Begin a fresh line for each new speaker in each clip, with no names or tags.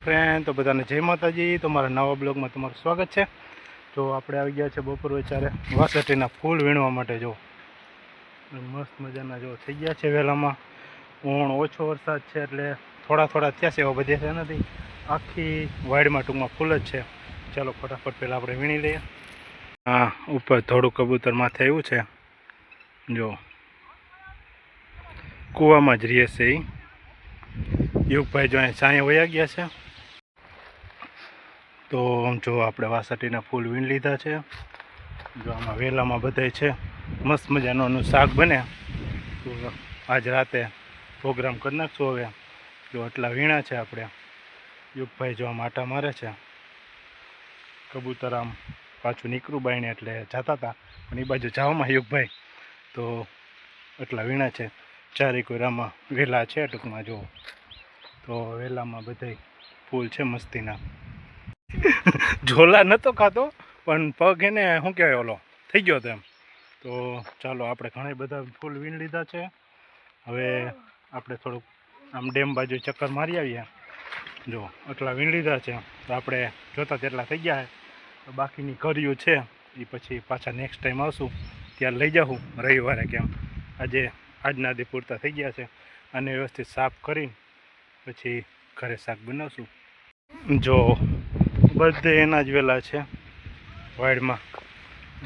Friend, તો બધાને જય માતાજી। તમારા નવા બ્લોગમાં તમારું સ્વાગત છે। તો આપણે આવી ગયા છે બપોર વિચારે વાસઠીના ફૂલ વીણવા માટે। જો મસ્ત મજાના જો થઈ ગયા છે વહેલામાં। ઓણ ઓછો વરસાદ છે એટલે થોડા થયા છે, એવા બધે છે નથી। આખી વાડીમાં ટૂંકમાં ફૂલ જ છે। ચાલો ફટાફટ પહેલાં આપણે વીણી લઈએ। હા, ઉપર થોડું કબૂતર માથે આવ્યું છે। જો કૂવામાં જ રહે છે એ યુગભાઈ, જો અહીં સાંયે વયા ગયા છે। તો જો આપણે વાસઠીના ફૂલ વીણ લીધા છે। જો આમાં વેલામાં બધાય છે, મસ્ત મજાનું શાક બને। તો આજ રાતે પ્રોગ્રામ કરી નાખશું। હવે જો આટલા વીણા છે આપણે। યુગભાઈ જો આમ આટા મારે છે। કબૂતર આમ પાછું નીકળું બાઈને એટલે જતા હતા, પણ એ બાજુ જવામાં યુગભાઈ તો એટલા વીણા છે। ચારે કોરામાં વેલા છે ટૂંકમાં જો। તો વેલામાં બધાય ફૂલ છે મસ્તીના। ઝોલા નહોતો ખાતો પણ પગ એને શું કહેવાય ઓલો થઈ ગયો હતો એમ। તો ચાલો આપણે ઘણા બધા ફૂલ વીણ લીધા છે। હવે આપણે થોડુંક આમ ડેમ બાજુ ચક્કર મારી આવીએ। જો આટલા વીણ લીધા છે તો આપણે જોતા તેટલા થઈ ગયા છે। તો બાકીની કર્યું છે એ પછી પાછા નેક્સ્ટ ટાઈમ આવશું ત્યારે લઈ જાઉં રવિવારે કેમ। આજના દી પૂરતા થઈ ગયા છે। અને વ્યવસ્થિત સાફ કરીને પછી ઘરે શાક બનાવશું। જો બધે એના જ વેલા છે વાડમાં,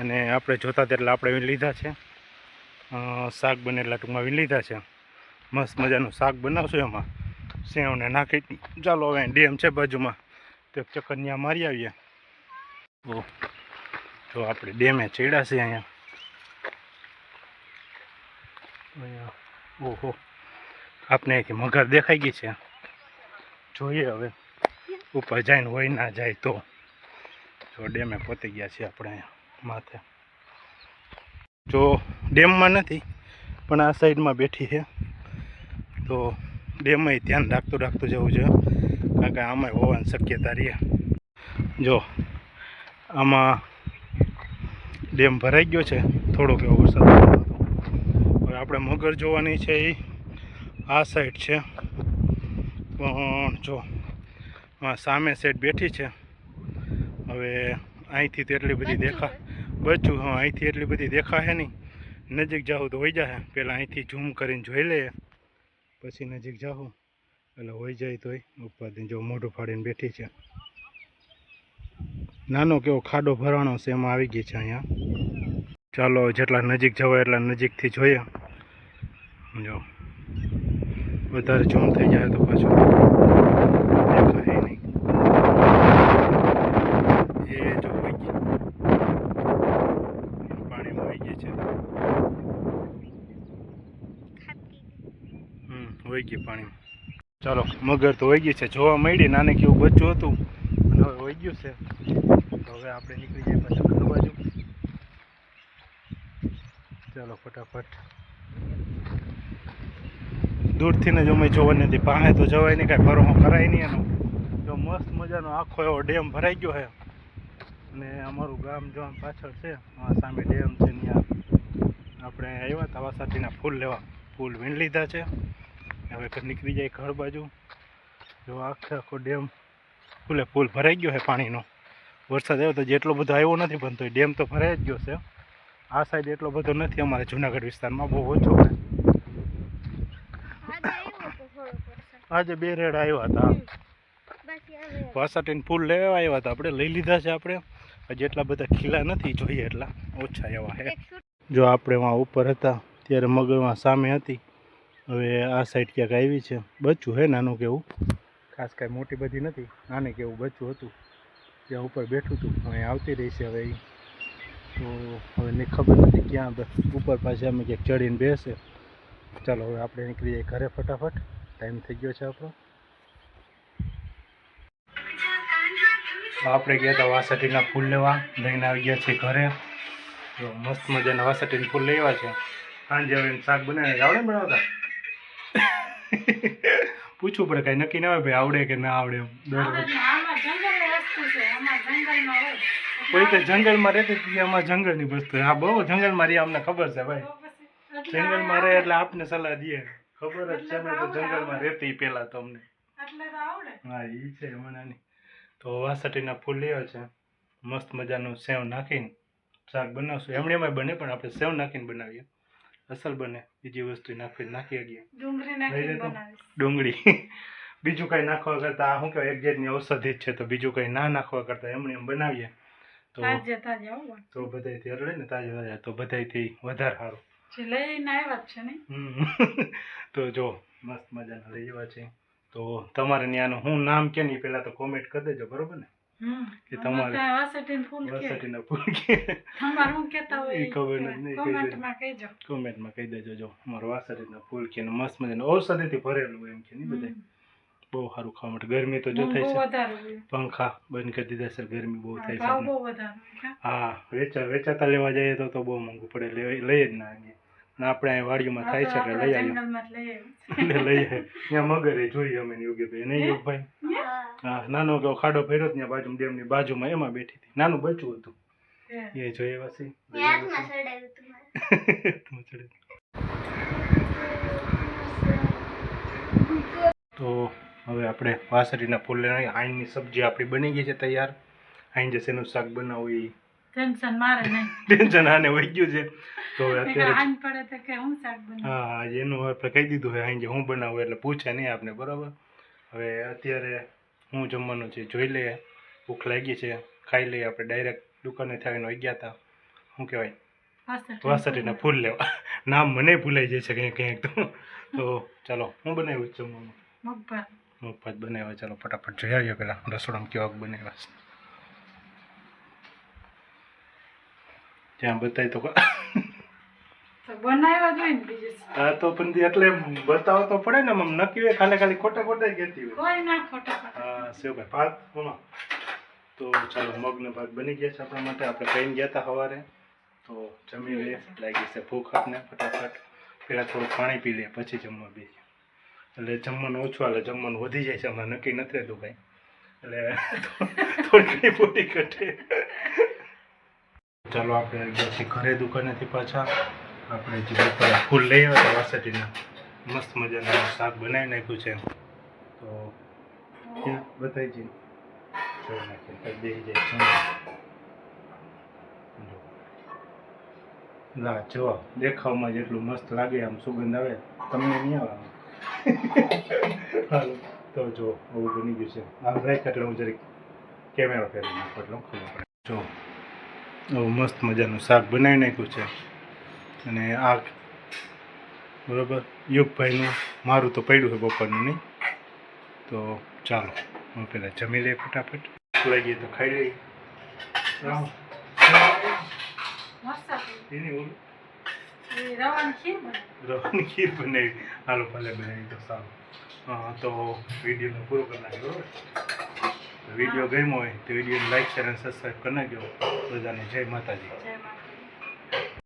અને આપણે જોતા તેટલા આપણે વીણ લીધા છે। શાક બને એટલા ટૂંકમાં વીણ લીધા છે। મસ્ત મજાનું શાક બનાવશું એમાં સેવને નાખી। ચાલો હવે ડેમ છે બાજુમાં તો એક ચક્કર ત્યાં મારી આવીએ। તો આપણે ડેમે ચડ્યા છે અહીંયા। ઓહો, આપણે અહીંથી મગર દેખાઈ ગઈ છે। જોઈએ હવે ઉપર જાય ને હોય ના જાય તો। જો ડેમે પહોંચી ગયા છીએ આપણે અહીંયા માથે। જો ડેમમાં નથી પણ આ સાઈડમાં બેઠી છે, તો ડેમમાં ધ્યાન રાખતું જવું જોઈએ, કારણ કે આમાં હોવાની શક્યતા રહે। જો આમાં ડેમ ભરાઈ ગયો છે, થોડોક એવો વરસાદ હતો। હવે આપણે મગર જોવાની છે એ આ સાઈડ છે, પણ જો સામે સાઈડ બેઠી છે। હવે અહીંથી તો એટલી બધી બચ્ચું હા અહીંથી એટલી બધી દેખાશે નહીં। નજીક જાઉં તો હોઈ જાય। પહેલાં અહીંથી ઝૂમ કરીને જોઈ લઈએ પછી નજીક જાઉં એટલે હોઈ જાય તોય ઉપરથી જો મોઢું ફાડીને બેઠી છે। નાનો કેવો ખાડો ભરાણો છે એમાં આવી ગઈ છે અહીંયા। ચાલો જેટલા નજીક જવાય એટલા નજીકથી જોઈએ। જો વધારે ઝૂમ થઈ જાય તો પાછું દેખાય નહીં। એ જો હોઈ ગઈ પાણીમાં હોઈ ગઈ છે। હોઈ ગઈ પાણીમાં। ચાલો મગર તો હોઈ ગઈ છે, જોવા મળી। નાને કેવું બચ્ચું હતું અને હવે હોઈ ગયું છે। તો હવે આપણે નીકળી જઈએ પાછા ઘર બાજુ। ચાલો ફટાફટ દૂરથી ને જો મેં જોવા નથી, પાસે તો જવાય નહીં, કાંઈ ભરો કરાય નહીં એનો। જો મસ્ત મજાનો આખો એવો ડેમ ભરાઈ ગયો છે, અને અમારું ગામ જો આમ પાછળ છે, આ સામે ડેમ છે। ત્યાં આપણે આવ્યા હતા વાસઠીના ફૂલ લેવા, ફૂલ વીણ લીધા છે। હવે નીકળી જાય ઘર બાજુ। જો આખો ડેમ ફૂલ ભરાઈ ગયો છે પાણીનો। વરસાદ આવ્યો તો જેટલો બધો આવ્યો નથી, પણ તો ડેમ તો ભરાઈ જ ગયો છે। આ સાઈડ એટલો બધો નથી અમારે જુનાગઢ વિસ્તારમાં, બહુ ઓછો છે। આજે બે રેડ આવ્યા હતા, વાસઠીને ફૂલ લેવા આવ્યા હતા, આપણે લઈ લીધા છે। આપણે હજી એટલા બધા ખીલા નથી, જોઈએ એટલા ઓછા એવા છે। જો આપણે વાં ઉપર હતા ત્યારે મગરમાં સામે હતી, હવે આ સાઈડ ક્યાંક આવી છે। બચ્ચું હે નાનું કેવું, ખાસ કાંઈ મોટી બધી નથી, નાને કેવું બચ્ચું હતું ત્યાં ઉપર બેઠું હતું। હવે આવતી રહી છે હવે તો હવે ખબર નથી ક્યાં ઉપર પાછી અમે ક્યાંક ચડીને બેસે। ચાલો હવે આપણે નીકળી જઈએ ઘરે ફટાફટ, ટાઈમ થઈ ગયો છે આપણો। આપણે ગયા હતા વાસઠીના ફૂલ લેવા, લઈને આવી ગયા છીએ ઘરે। તો મસ્ત મજાના વાસઠીના ફૂલ લેવા છે। સાંજે હવે શાક બનાવીને આવડે બનાવતા પૂછવું પડે, કાંઈ નક્કી ના હોય ભાઈ આવડે કે ના આવડે। કોઈ તો જંગલમાં રહેતી હતી, આમાં જંગલની વસ્તુ। હા બહુ જંગલમાં રહી, અમને ખબર છે ભાઈ। જંગલમાં રહે એટલે આપને સલાહ દઈએ, ખબર જ છે। અમે તો જંગલમાં રહેતી પહેલાં તો અમને હા એ છે હમણાંની. તો વાસટીના ફૂલ લેવા છે, મસ્ત મજાનું સેવ નાખીને શાક બનાવશું. એમણે એમાં બને પણ આપણે સેવ નાખીને બનાવીએ, અસલ બને. બીજી વસ્તુ નાખી શકીએ, ડુંગળી બીજું કંઈ નાખવા કરતાં આ શું કહેવાય એક જાતની ઔષધિ જ છે. તો બીજું કંઈ ના નાખવા કરતાં એમણે એમ બનાવીએ તો બધાયથી હરળે ને, તાજા તો બધાયથી વધારે સારું
લઈને આવ્યા છે ને.
તો જો મસ્ત મજાના લઈ આવ્યા છે. તો તમારે ત્યાંનું હું નામ કે ને પેલા તો કોમેન્ટ કરી દેજો, બરોબર ને? કે તમારે વાસટીના ફૂલ કે
તમારે હું કહેતા હોય
ખબર નથી,
કોમેન્ટમાં કહેજો.
કોમેન્ટમાં કહી દેજો. જો અમારું વાસટીના ફૂલ કે મસ્ત મજાનું ઔષધિથી ભરેલું એમ કે નહીં બધા. બહુ સારું ખાવા માટે. ગરમી તો જો થાય છે, પંખા બંધ કરી દીધા છે, ગરમી બહુ થાય છે. હા, વેચાતા લેવા જઈએ તો બહુ મોંઘું પડે, લઈ જ ના આવીએ. આપણે અહીં વાડીઓમાં થાય છે એટલે લઈ આવીએ. લઈ ત્યાં મગરે જોઈએ અમે યોગીભાઈ નહીં યોગભાઈ. હા, નાનો એવો ખાડો ભર્યો ત્યાં બાજુ ડેમની બાજુમાં, એમાં બેઠી હતી. નાનું બચ્ચું હતું એ જોઈએ વાસી. તો હવે આપણે વાસળીના ફૂલ લઈને આઈની સબ્જી આપણી બની ગઈ છે તૈયાર. આઈન જે શેનું શાક બનાવવું એ
ટેન્શન મારે નહીં,
ટેન્શન આને વહી ગયું છે. તો હવે અત્યારે
આન પડે તો કે હું શાક બનાવું.
હા, એનું આપણે કહી દીધું છે આઈન જે હું બનાવું એટલે પૂછે નહીં આપણે, બરાબર? હવે અત્યારે હું જમવાનું છે જોઈ લઈએ, ભૂખ લાગી છે, ખાઈ લઈએ. આપણે ડાયરેક્ટ દુકાનેથી આવીને વહી ગયા હતા, શું કહેવાય, વાસળીના ફૂલ લેવા. નામ મને ભૂલાઈ જાય છે કંઈક કંઈક. તો ચાલો, હું બનાવ્યું જમવાનું? મગભાત બનાવ્યા. ચાલો ફટાફટ જોઈ આવીએ પેલા રસોડામાં કેવાક બનાવ્યા છે. ત્યાં બતાવી તો
બનાવ્યા જોઈએ ને બીજું.
હા, તો પણ એટલે બતાવો તો પડે ને. આમ નક્કી હોય ખાલી ખોટા ખોટા કહેતી હોય.
કોઈ ના ખોટા.
હા, સેવભાઈ ભાત હોમાં. તો ચાલો, મગનો ભાત બની ગયા છે આપણા માટે. આપણે કહીને ગયા હતા સવારે, તો જમી લઈએ. લાગી છે ભૂખ આપને. ફટાફટ પેલા થોડું પાણી પી લઈએ પછી જમવા બેસીએ. એટલે જમવાનું ઓછું હાલે, જમવાનું વધી જાય છે. હમણાં નક્કી નથી રહેતું ભાઈ, એટલે થોડી ઘણી પૂરી ઘટે. ચાલો આપણે અહીંયાથી ઘરે દુકાનેથી પાછા આપણે જે બપોરે ફૂલ લઈ આવ્યા હતા વાસળીના, મસ્ત મજાનું શાક બનાવી નાખ્યું છે. તો ત્યાં બતાવી જઈએ જોઈ નાખીએ, બેસી જાય. લા જો દેખાવમાં જેટલું મસ્ત લાગે, આમ સુગંધ આવે, તમને નહીં આવે. હાલો, તો જો આવું બની ગયું છે. આમ રાખ એટલે હું જરીક કેમેરો ફેરવી નાખું એટલે ખબર પડે. જો આવું મસ્ત મજાનું શાક બનાવી નાખ્યું છે. અને આ બરાબર યુગભાઈનું, મારું તો પડ્યું છે બપોરનું નહીં. તો ચાલો હું પહેલાં જમી લઈએ ફટાફટ. લાગીએ તો ખાઈ લઈએ. રવાની ખીર બનાવી. હાલો ભલે બનાવી તો સારું. હા, તો વિડીયોને પૂરો કરી નાખ્યો, બરાબર? વિડીયો ગમ્યો હોય તો વિડીયોને લાઈક શેર અને સબસ્ક્રાઈબ કરી નાખજો. બધાને જય માતાજી.